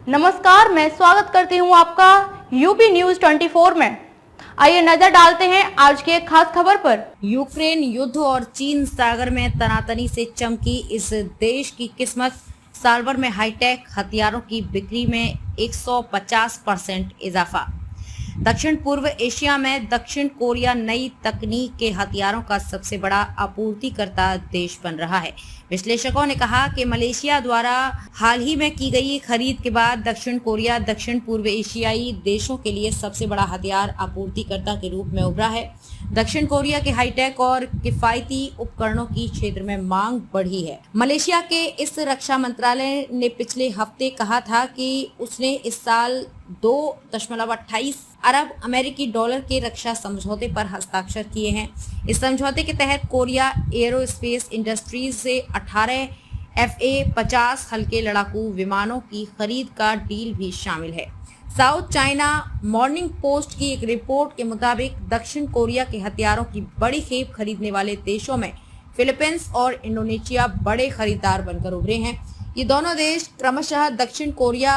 नमस्कार, मैं स्वागत करती हूं आपका यूपी न्यूज 24 में। आइए नजर डालते हैं आज की एक खास खबर पर। यूक्रेन युद्ध और चीन सागर में तनातनी से चमकी इस देश की किस्मत। साल भर में हाईटेक हथियारों की बिक्री में 150% इजाफा। दक्षिण पूर्व एशिया में दक्षिण कोरिया नई तकनीक के हथियारों का सबसे बड़ा आपूर्तिकर्ता देश बन रहा है। विश्लेषकों ने कहा कि मलेशिया द्वारा हाल ही में की गई खरीद के बाद दक्षिण कोरिया दक्षिण पूर्व एशियाई देशों के लिए सबसे बड़ा हथियार आपूर्तिकर्ता के रूप में उभरा है। दक्षिण कोरिया के हाईटेक और किफायती उपकरणों की क्षेत्र में मांग बढ़ी है। मलेशिया के इस रक्षा मंत्रालय ने पिछले हफ्ते कहा था कि उसने इस साल 2.28 अरब अमेरिकी डॉलर के रक्षा समझौते पर हस्ताक्षर किए हैं। इस समझौते के तहत कोरिया एरोस्पेस इंडस्ट्रीज से 18 FA-50 हल्के लड़ाकू विमानों की खरीद का डील भी शामिल है। साउथ चाइना मॉर्निंग पोस्ट की एक रिपोर्ट के मुताबिक दक्षिण कोरिया के हथियारों की बड़ी खेप खरीदने वाले देशों में फिलीपींस और इंडोनेशिया बड़े खरीदार बनकर उभरे हैं। ये दोनों देश क्रमशः दक्षिण कोरिया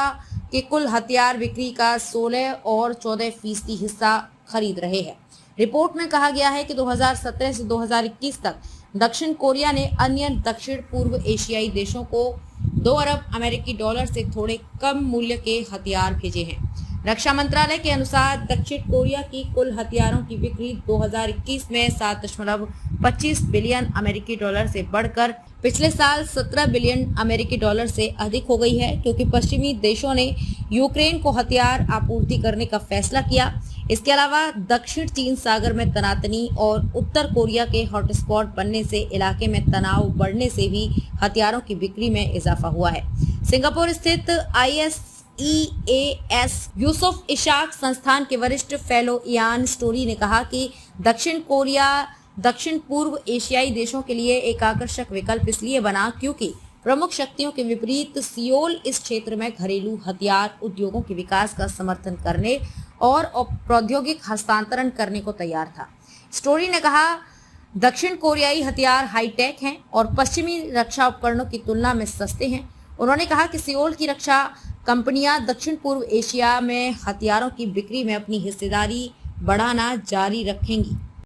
के कुल हथियार बिक्री का 16 और 14% हिस्सा खरीद रहे हैं। रिपोर्ट में कहा गया है कि 2017 से 2021 तक दक्षिण कोरिया ने अन्य दक्षिण पूर्व एशियाई देशों को 2 अरब अमेरिकी डॉलर से थोड़े कम मूल्य के हथियार भेजे हैं। रक्षा मंत्रालय के अनुसार दक्षिण कोरिया की कुल हथियारों की बिक्री 2021 में 7.25 बिलियन अमेरिकी डॉलर से बढ़कर पिछले साल 17 बिलियन अमेरिकी डॉलर से अधिक हो गई है, क्योंकि पश्चिमी देशों ने यूक्रेन को हथियार आपूर्ति करने का फैसला किया। इसके अलावा दक्षिण चीन सागर में तनातनी और उत्तर कोरिया के हॉटस्पॉट बनने से इलाके में तनाव बढ़ने से भी हथियारों की बिक्री में इजाफा हुआ है। सिंगापुर स्थित ISEAS यूसुफ इशाक संस्थान के वरिष्ठ फेलो इयान स्टोरी ने कहा कि दक्षिण कोरिया दक्षिण पूर्व एशियाई देशों के लिए एक आकर्षक विकल्प इसलिए बना क्योंकि प्रमुख शक्तियों के विपरीत सियोल इस क्षेत्र में घरेलू हथियार उद्योगों के विकास का समर्थन करने और प्रौद्योगिक हस्तांतरण करने को तैयार था। स्टोरी ने कहा, दक्षिण कोरियाई हथियार हाईटेक हैं और पश्चिमी रक्षा उपकरणों की तुलना में सस्ते हैं। उन्होंने कहा कि सियोल की रक्षा कंपनियां दक्षिण पूर्व एशिया में हथियारों की बिक्री में अपनी हिस्सेदारी बढ़ाना जारी रखेंगी।